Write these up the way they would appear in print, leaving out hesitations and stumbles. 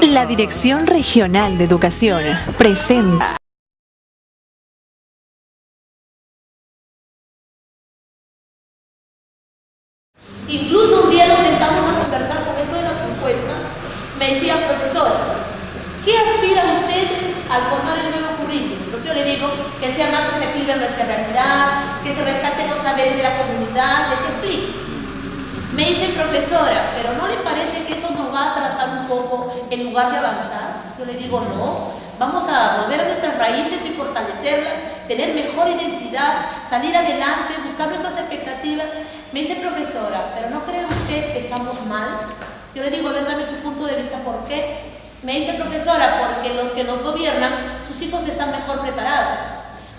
La Dirección Regional de Educación presenta. Incluso un día nos sentamos a conversar con esto de las encuestas. Me decía, profesora, ¿qué aspiran ustedes al formar el nuevo currículum? Entonces yo le digo que sea más accesible a nuestra realidad, que se rescaten los saberes de la comunidad, les explico. Me dicen, profesora, ¿pero no le parece que eso nos va a atrasar un poco en lugar de avanzar? Yo le digo, no, vamos a volver a nuestras raíces y fortalecerlas, tener mejor identidad, salir adelante, buscar nuestras expectativas. Me dice, profesora, ¿pero no cree usted que estamos mal? Yo le digo, a ver, dame tu punto de vista, ¿por qué? Me dice, profesora, porque los que nos gobiernan, sus hijos están mejor preparados.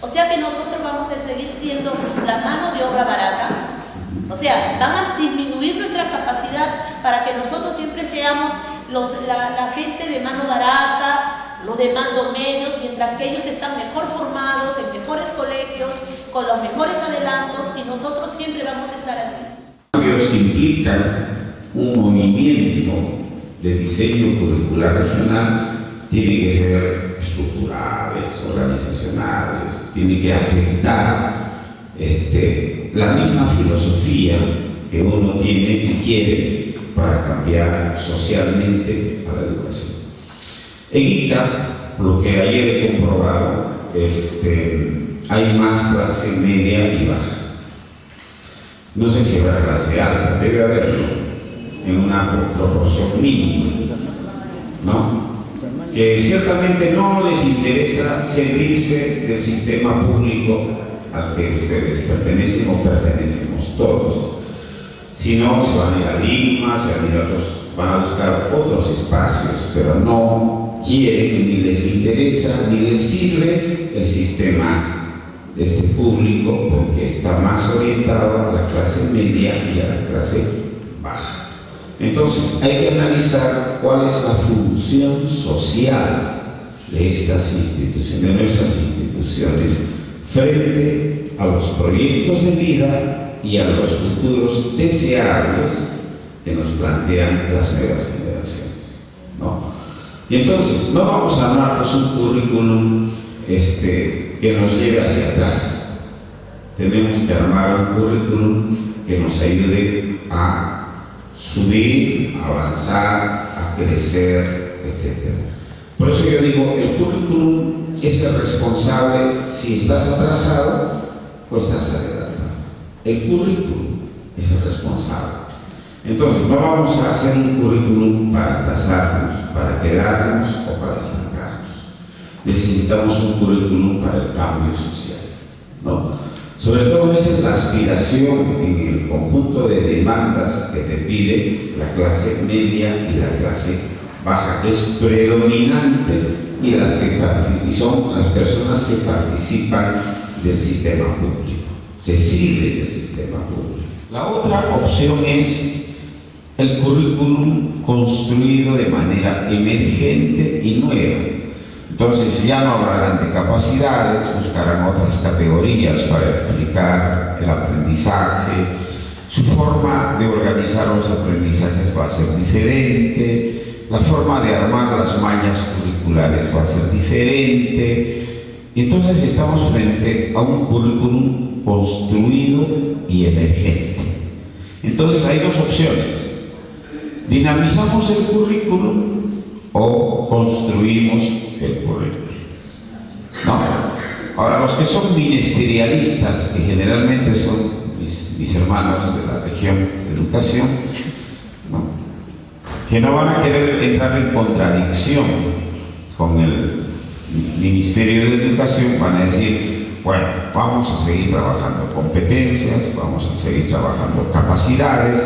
O sea que nosotros vamos a seguir siendo la mano de obra barata. O sea, van a disminuir nuestra capacidad para que nosotros siempre seamos la gente de mano barata, los de mando medios, mientras que ellos están mejor formados, en mejores colegios, con los mejores adelantos, y nosotros siempre vamos a estar así. Los cambios implican un movimiento de diseño curricular regional, tiene que ser estructurales, organizacionales, tiene que afectar la misma filosofía que uno tiene y quiere para cambiar socialmente a la educación. En Ica, lo que ayer he comprobado, hay más clase media y baja. No sé si habrá clase alta, debe haberlo, en una proporción mínima, ¿no? Que ciertamente no les interesa servirse del sistema público al que ustedes pertenecen o pertenecemos todos, sino se van a ir a Lima, van a buscar otros espacios, pero no quieren, ni les interesa, ni les sirve el sistema público, porque está más orientado a la clase media y a la clase baja. Entonces hay que analizar cuál es la función social de estas instituciones, de nuestras instituciones, frente a los proyectos de vida y a los futuros deseables que nos plantean las nuevas generaciones, ¿no? Y entonces no vamos a armarnos un currículum que nos lleve hacia atrás. Tenemos que armar un currículum que nos ayude a subir, a avanzar, a crecer, etc. Por eso yo digo, el currículum es el responsable si estás atrasado o estás adelantado. El currículum es el responsable. Entonces, no vamos a hacer un currículum para atrasarnos, para quedarnos o para estancarnos. Necesitamos un currículum para el cambio social, ¿no? Sobre todo esa es la aspiración en el conjunto de demandas que te pide la clase media y la clase baja, que es predominante, y son las personas que participan del sistema público, se sirven del sistema público. La otra opción es el currículum construido de manera emergente y nueva. Entonces ya no hablarán de capacidades, buscarán otras categorías para explicar el aprendizaje, su forma de organizar los aprendizajes va a ser diferente, la forma de armar las mallas curriculares va a ser diferente. Entonces estamos frente a un currículum construido y emergente. Entonces hay dos opciones: dinamizamos el currículum o construimos el currículum. No. Ahora, los que son ministerialistas, que generalmente son mis hermanos de la región de educación, ¿no?, que no van a querer entrar en contradicción con el Ministerio de Educación, van a decir, bueno, vamos a seguir trabajando competencias, vamos a seguir trabajando capacidades,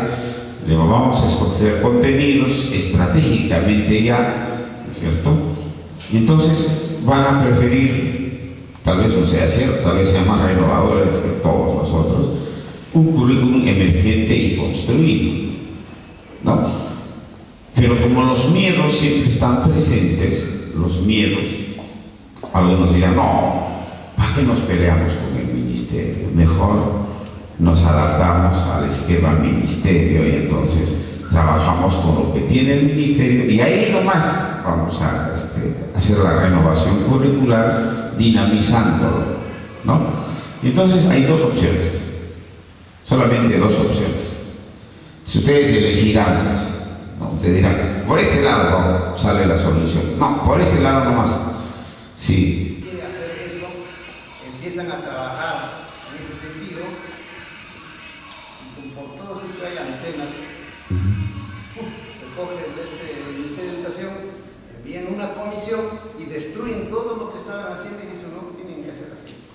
luego vamos a escoger contenidos estratégicamente ya, ¿cierto? Y entonces van a preferir, tal vez no sea cierto, tal vez sea más renovadores que todos nosotros, un currículum emergente y construido, ¿no? Pero como los miedos siempre están presentes, los miedos, algunos dirán, no, ¿para qué nos peleamos con el ministerio? Mejor nos adaptamos al esquema ministerio y entonces trabajamos con lo que tiene el ministerio y ahí nomás vamos a hacer la renovación curricular dinamizándolo, ¿no? Entonces hay dos opciones, solamente dos opciones. Si ustedes elegirán, pues, ¿no? Ustedes dirán, por este lado sale la solución. No, por este lado nomás. Sí. Quieren hacer eso, empiezan a trabajar en ese sentido, y por todo sitio hay antenas. Recoge el Ministerio de Educación, envían una comisión y destruyen todo lo que estaban haciendo y dicen, no, tienen que hacer así.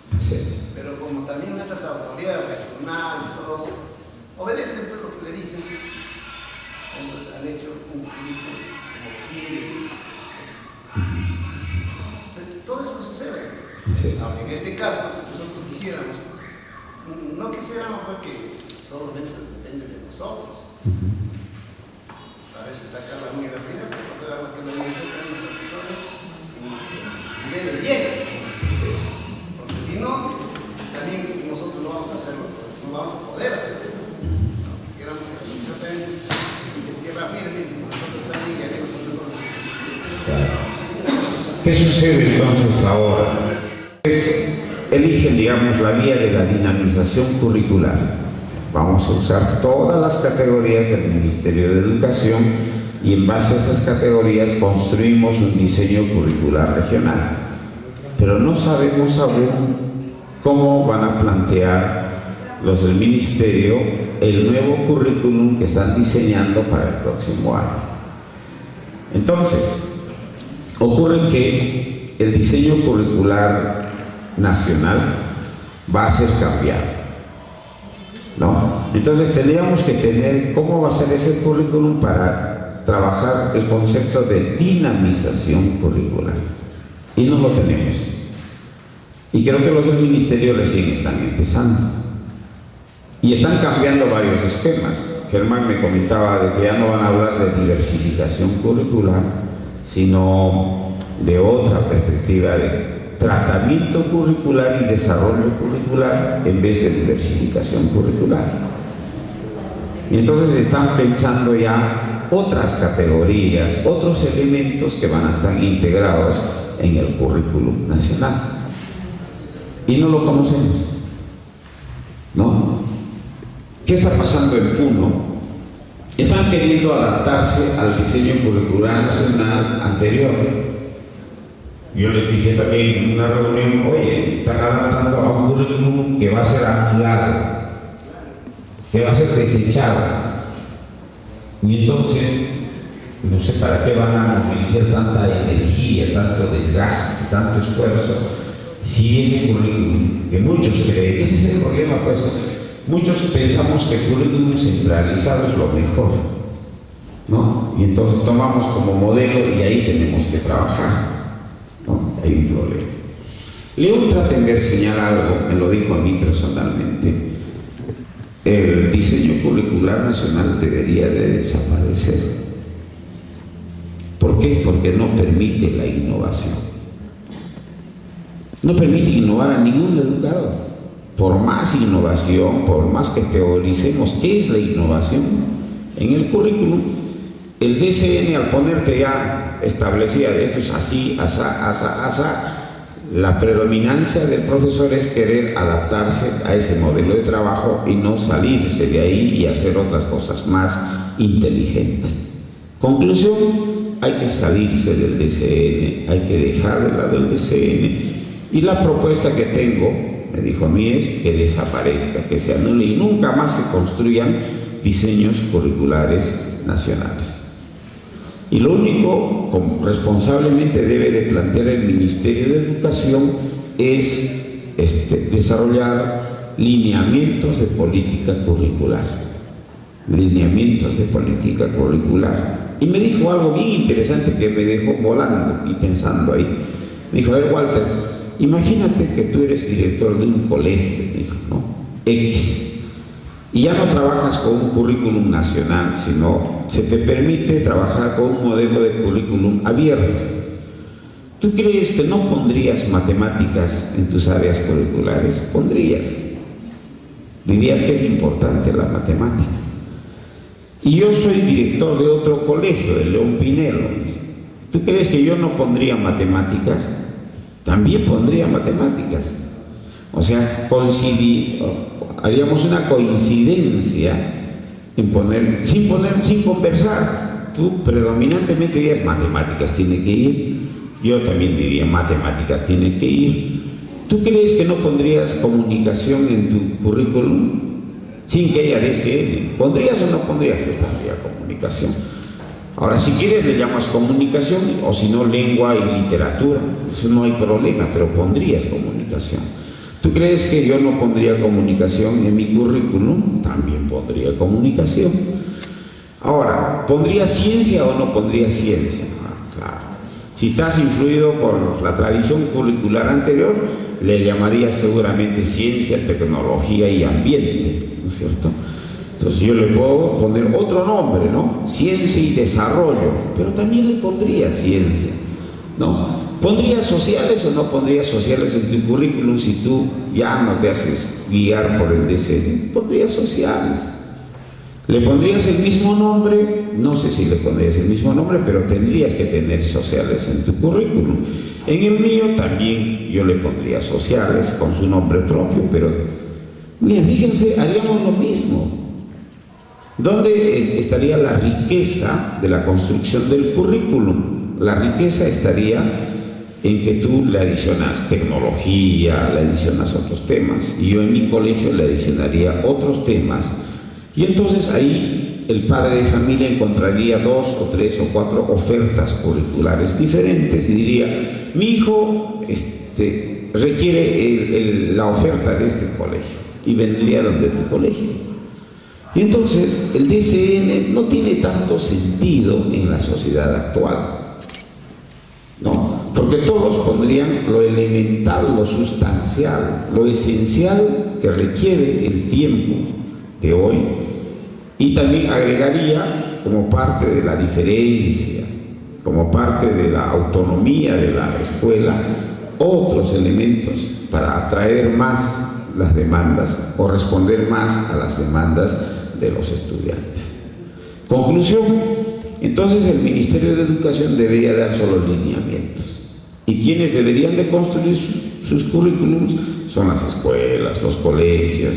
Pero como también estas autoridades regionales, todos obedecen lo que le dicen, entonces han hecho un grupo como quieren. Todo eso sucede. Ahora, en este caso, nosotros quisiéramos, no quisiéramos porque solamente depende de nosotros. Para eso está acá la universidad, porque la universidad nos asesora y nos libere bien. Porque si no, también nosotros no vamos a hacerlo, no vamos a poder hacerlo. No, quisiéramos que la universidad también se tierra firme y nosotros también haremos un negocio. ¿Qué sucede entonces ahora? Eligen, digamos, la vía de la dinamización curricular. Vamos a usar todas las categorías del Ministerio de Educación y en base a esas categorías construimos un diseño curricular regional. Pero no sabemos aún cómo van a plantear los del Ministerio el nuevo currículum que están diseñando para el próximo año. Entonces, ocurre que el diseño curricular nacional va a ser cambiado, ¿no? Entonces tendríamos que tener cómo va a ser ese currículum para trabajar el concepto de dinamización curricular. Y no lo tenemos. Y creo que los del ministerio recién están empezando. Y están cambiando varios esquemas. Germán me comentaba de que ya no van a hablar de diversificación curricular, sino de otra perspectiva de tratamiento curricular y desarrollo curricular en vez de diversificación curricular. Y entonces están pensando ya otras categorías, otros elementos que van a estar integrados en el currículum nacional. Y no lo conocemos, ¿no? ¿Qué está pasando en Puno? Están queriendo adaptarse al diseño curricular nacional anterior. Yo les dije también en una reunión, oye, están adaptando a un currículum que va a ser anulado, que va a ser desechado. Y entonces, no sé para qué van a movilizar tanta energía, tanto desgaste, tanto esfuerzo, si ese currículum, que muchos creen, ese es el problema, pues, muchos pensamos que el currículum centralizado es lo mejor, ¿no? Y entonces tomamos como modelo y ahí tenemos que trabajar. No, hay un problema. León Trattenberg señala algo, me lo dijo a mí personalmente. El diseño curricular nacional debería de desaparecer. ¿Por qué? Porque no permite la innovación. No permite innovar a ningún educador. Por más innovación, por más que teoricemos qué es la innovación en el currículum, el DCN al ponerte ya establecía esto es así, asá, asá, asá, la predominancia del profesor es querer adaptarse a ese modelo de trabajo y no salirse de ahí y hacer otras cosas más inteligentes. Conclusión, hay que salirse del DCN, hay que dejar de lado el DCN y la propuesta que tengo, me dijo a mí, es que desaparezca, que se anule y nunca más se construyan diseños curriculares nacionales. Y lo único que responsablemente debe de plantear el Ministerio de Educación es desarrollar lineamientos de política curricular. Lineamientos de política curricular. Y me dijo algo bien interesante que me dejó volando y pensando ahí. Me dijo, a ver, Walter, imagínate que tú eres director de un colegio, me dijo, ¿no? X. Y ya no trabajas con un currículum nacional, sino se te permite trabajar con un modelo de currículum abierto. ¿Tú crees que no pondrías matemáticas en tus áreas curriculares? Pondrías. Dirías que es importante la matemática. y yo soy director de otro colegio, de León Pinelo. ¿Tú crees que yo no pondría matemáticas? También pondría matemáticas. O sea, haríamos una coincidencia en sin conversar. Tú predominantemente dirías matemáticas tiene que ir, yo también diría matemáticas tiene que ir. ¿Tú crees que no pondrías comunicación en tu currículum sin que haya DCN? ¿Pondrías o no pondrías? Yo pondría comunicación. Ahora, si quieres le llamas comunicación, o si no, lengua y literatura. Eso no hay problema, pero pondrías comunicación. ¿Tú crees que yo no pondría comunicación en mi currículum? También pondría comunicación. Ahora, ¿pondría ciencia o no pondría ciencia? Claro. Si estás influido por la tradición curricular anterior, le llamaría seguramente ciencia, tecnología y ambiente, ¿no es cierto? Entonces yo le puedo poner otro nombre, ¿no? Ciencia y desarrollo, pero también le pondría ciencia, ¿no? ¿Pondrías sociales o no pondrías sociales en tu currículum si tú ya no te haces guiar por el DCN? Pondrías sociales. ¿Le pondrías el mismo nombre? No sé si le pondrías el mismo nombre, pero tendrías que tener sociales en tu currículum. En el mío también yo le pondría sociales con su nombre propio, pero miren, fíjense, haríamos lo mismo. ¿Dónde estaría la riqueza de la construcción del currículum? La riqueza estaría en que tú le adicionas tecnología, le adicionas otros temas, y yo en mi colegio le adicionaría otros temas, y entonces ahí el padre de familia encontraría 2 o 3 o 4 ofertas curriculares diferentes y diría, mi hijo requiere la oferta de este colegio, y vendría donde tu colegio. Y entonces el DCN no tiene tanto sentido en la sociedad actual, ¿no? Porque todos pondrían lo elemental, lo sustancial, lo esencial que requiere el tiempo de hoy, y también agregaría como parte de la diferencia, como parte de la autonomía de la escuela, otros elementos para atraer más las demandas o responder más a las demandas de los estudiantes. Conclusión, entonces el Ministerio de Educación debería dar solo lineamientos, y quienes deberían de construir sus currículums son las escuelas, los colegios,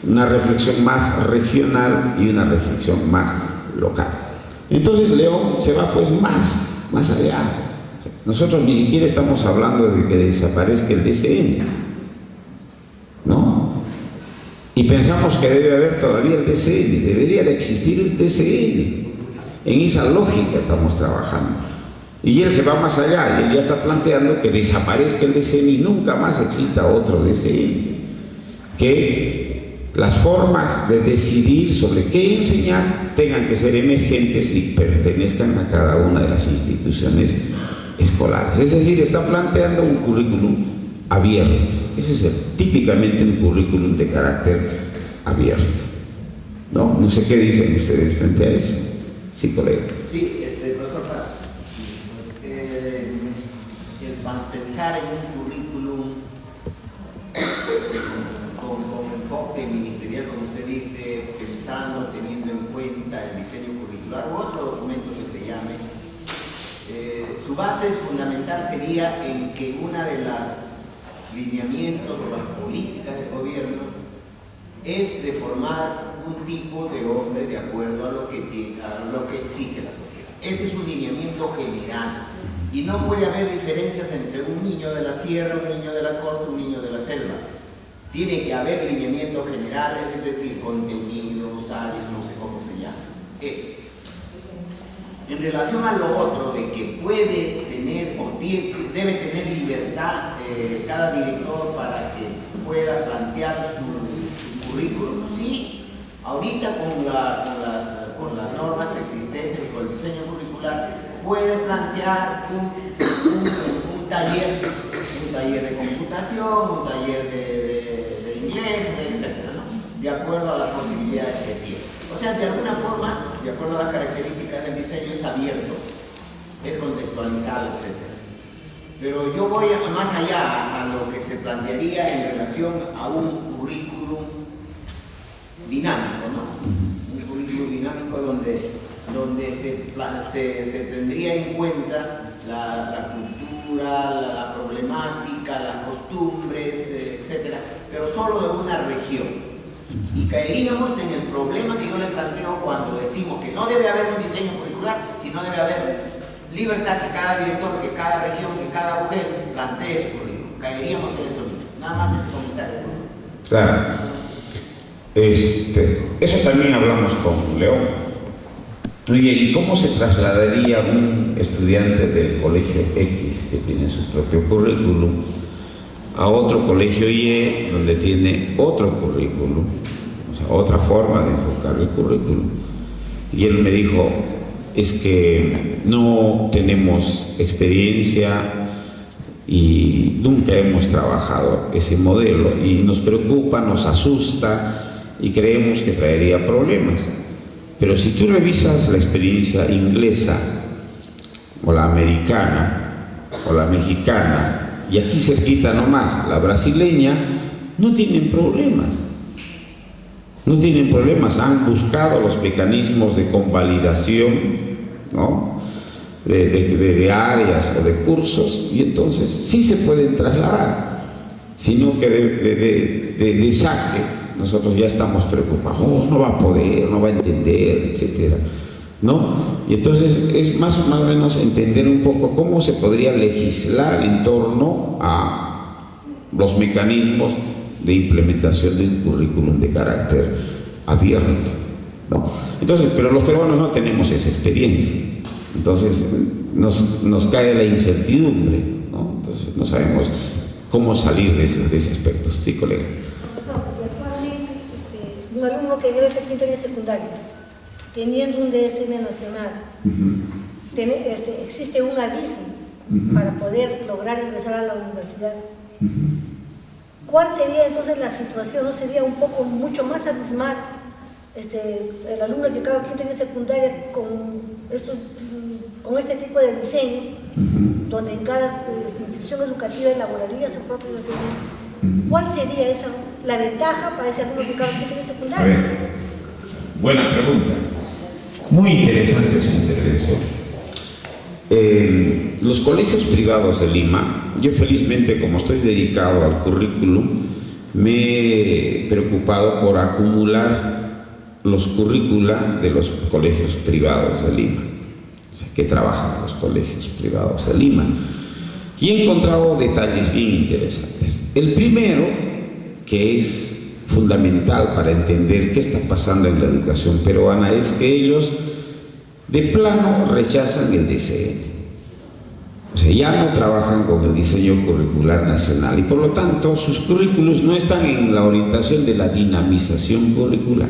una reflexión más regional y una reflexión más local. Entonces León se va pues más allá. Nosotros ni siquiera estamos hablando de que desaparezca el DCN, ¿no? Y pensamos que debe haber todavía el DCN, debería de existir el DCN. En esa lógica estamos trabajando. Y él se va más allá, y él ya está planteando que desaparezca el DCN y nunca más exista otro DCN. Que las formas de decidir sobre qué enseñar tengan que ser emergentes y pertenezcan a cada una de las instituciones escolares. Es decir, está planteando un currículum abierto. Ese es típicamente un currículum de carácter abierto. No sé qué dicen ustedes frente a eso. Sí, colega. Sí, profesor, pensar en un currículum con enfoque ministerial, como usted dice, pensando, teniendo en cuenta el diseño curricular u otro documento que se llame, su base fundamental sería en que una de las lineamientos o las políticas del gobierno es de formar un tipo de hombre de acuerdo a lo que exige la sociedad. Ese es un lineamiento general, y no puede haber diferencias entre un niño de la sierra, un niño de la costa, un niño de la selva. Tiene que haber lineamientos generales, es decir, contenidos, áreas, no sé cómo se llama. Eso. En relación a lo otro, de que puede tener o debe tener libertad cada director para que pueda plantear su currículum, sí, ahorita con las normas existentes y con el diseño curricular puede plantear un taller de computación, un taller de inglés, etc., ¿no? De acuerdo a las posibilidades que tiene. O sea, de alguna forma, de acuerdo a las características del diseño, es abierto, es contextualizado, etc. Pero yo voy más allá a lo que se plantearía en relación a un currículum dinámico, ¿no? Un currículum dinámico donde donde se tendría en cuenta la cultura, la problemática, las costumbres, etcétera, pero solo de una región. Y caeríamos en el problema que yo le planteo cuando decimos que no debe haber un diseño curricular, sino debe haber libertad que cada director, que cada región, que cada mujer plantee su currículum. Caeríamos en eso mismo. Nada más en este comentario. Claro. Eso también hablamos con León. Oye, ¿y cómo se trasladaría un estudiante del colegio X, que tiene su propio currículum, a otro colegio Y, donde tiene otro currículum, o sea, otra forma de enfocar el currículum? Y él me dijo, es que no tenemos experiencia y nunca hemos trabajado ese modelo y nos preocupa, nos asusta y creemos que traería problemas. Pero si tú revisas la experiencia inglesa o la americana o la mexicana, y aquí cerquita nomás, la brasileña, no tienen problemas. No tienen problemas, han buscado los mecanismos de convalidación, ¿no?, de áreas o de cursos, y entonces sí se pueden trasladar, sino que de saque nosotros ya estamos preocupados, no va a poder, no va a entender, etcétera, ¿no? Y entonces es más o menos entender un poco cómo se podría legislar en torno a los mecanismos de implementación de un currículum de carácter abierto, ¿no? Entonces, pero los peruanos no tenemos esa experiencia, entonces nos cae la incertidumbre, ¿no? Entonces no sabemos cómo salir de ese aspecto. Sí, colega. Un alumno que ingresa a quinto año secundario, teniendo un DSM nacional, existe un aviso para poder lograr ingresar a la universidad. ¿Cuál sería entonces la situación? ¿No sería un poco mucho más abismal el alumno que acaba quinto año secundaria con este tipo de diseño, donde en cada institución educativa elaboraría su propio diseño? ¿Cuál sería la ventaja para ese alumno que acaba quinto año secundaria? A ver, buena pregunta. Muy interesante su intervención. Los colegios privados de Lima, yo felizmente, como estoy dedicado al currículum, me he preocupado por acumular los currícula de los colegios privados de Lima, o sea, que trabajan en los colegios privados de Lima, y he encontrado detalles bien interesantes. El primero, que es fundamental para entender qué está pasando en la educación peruana, es que ellos de plano rechazan el DCN. O sea, ya no trabajan con el diseño curricular nacional y por lo tanto sus currículos no están en la orientación de la dinamización curricular.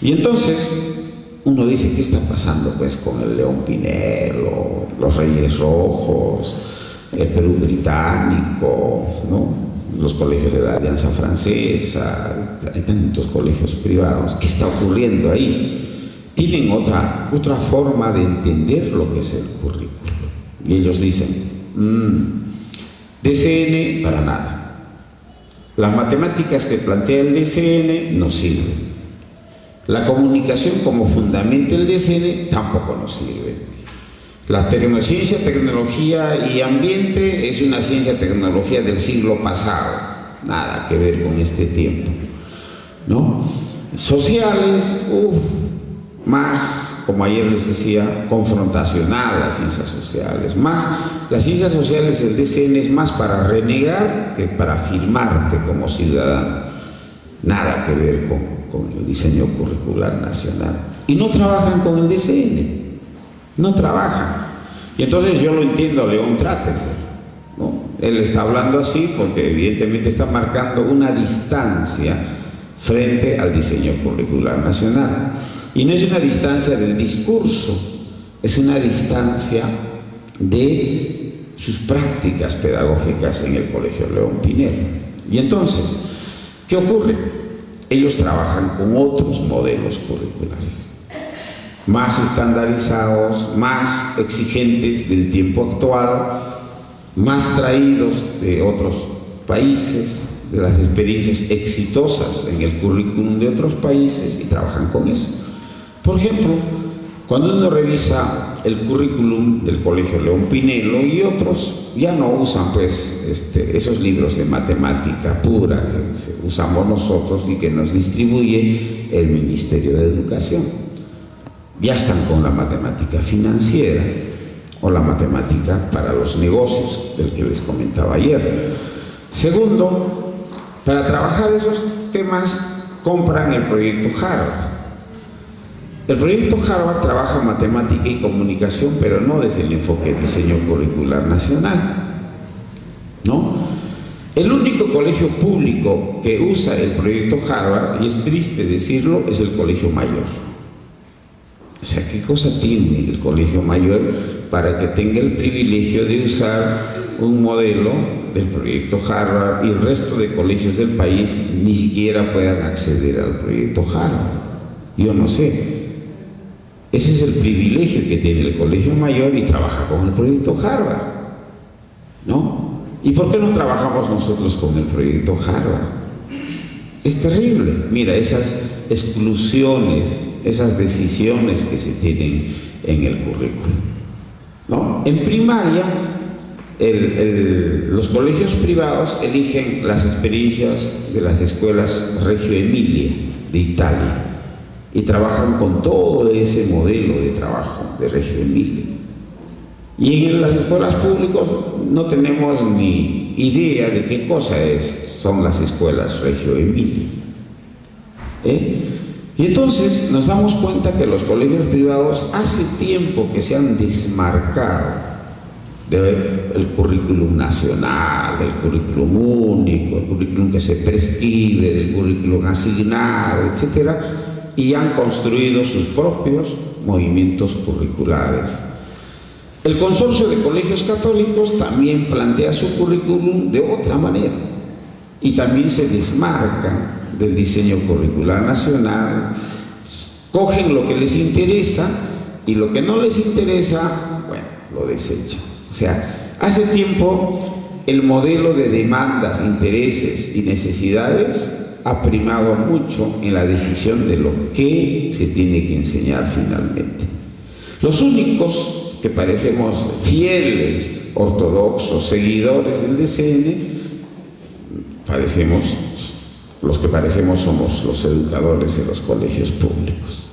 Y entonces uno dice, ¿qué está pasando pues con el León Pinelo, los Reyes Rojos, el Perú Británico, ¿no?, los colegios de la Alianza Francesa, hay tantos colegios privados? ¿Qué está ocurriendo ahí? Tienen otra forma de entender lo que es el currículo. Y ellos dicen, DCN para nada. Las matemáticas que plantea el DCN no sirven. La comunicación como fundamenta el DCN tampoco nos sirve. La ciencia, tecnología y ambiente es una ciencia, tecnología del siglo pasado, nada que ver con este tiempo, ¿no? Sociales, más, como ayer les decía, confrontacional las ciencias sociales. Más, las ciencias sociales, el DCN es más para renegar que para afirmarte como ciudadano. Nada que ver con el diseño curricular nacional. Y no trabajan con el DCN. No trabajan. Y entonces yo lo entiendo a León Tráter, ¿no? Él está hablando así porque evidentemente está marcando una distancia frente al diseño curricular nacional. Y no es una distancia del discurso, es una distancia de sus prácticas pedagógicas en el Colegio León Pinelo. Y entonces, ¿qué ocurre? Ellos trabajan con otros modelos curriculares, más estandarizados, más exigentes del tiempo actual, más traídos de otros países, de las experiencias exitosas en el currículum de otros países, y trabajan con eso. Por ejemplo, cuando uno revisa el currículum del Colegio León Pinelo y otros, ya no usan pues esos libros de matemática pura que usamos nosotros y que nos distribuye el Ministerio de Educación. Ya están con la matemática financiera o la matemática para los negocios, del que les comentaba ayer. Segundo, para trabajar esos temas compran el proyecto Harvard. El proyecto Harvard trabaja matemática y comunicación, pero no desde el enfoque de diseño curricular nacional, ¿no? El único colegio público que usa el proyecto Harvard, y es triste decirlo, es el Colegio Mayor. O sea, ¿qué cosa tiene el Colegio Mayor para que tenga el privilegio de usar un modelo del proyecto Harvard y el resto de colegios del país ni siquiera puedan acceder al proyecto Harvard? Yo no sé. Ese es el privilegio que tiene el Colegio Mayor y trabaja con el proyecto Harvard, ¿no? ¿Y por qué no trabajamos nosotros con el proyecto Harvard? Es terrible. Mira, esas exclusiones, esas decisiones que se tienen en el currículum, ¿no? En primaria, los colegios privados eligen las experiencias de las escuelas Reggio Emilia de Italia y trabajan con todo ese modelo de trabajo de Reggio Emilia. Y en las escuelas públicas no tenemos ni idea de qué cosa son las escuelas Reggio Emilia. Y entonces nos damos cuenta que los colegios privados hace tiempo que se han desmarcado del currículum nacional, del currículum único, el currículum que se prescribe, del currículum asignado, etcétera, y han construido sus propios movimientos curriculares. El Consorcio de Colegios Católicos también plantea su currículum de otra manera y también se desmarcan del diseño curricular nacional, cogen lo que les interesa y lo que no les interesa, bueno, lo desechan. O sea, hace tiempo el modelo de demandas, intereses y necesidades ha primado mucho en la decisión de lo que se tiene que enseñar finalmente. Los únicos que parecemos fieles, ortodoxos, seguidores del DCN, los que parecemos somos los educadores de los colegios públicos.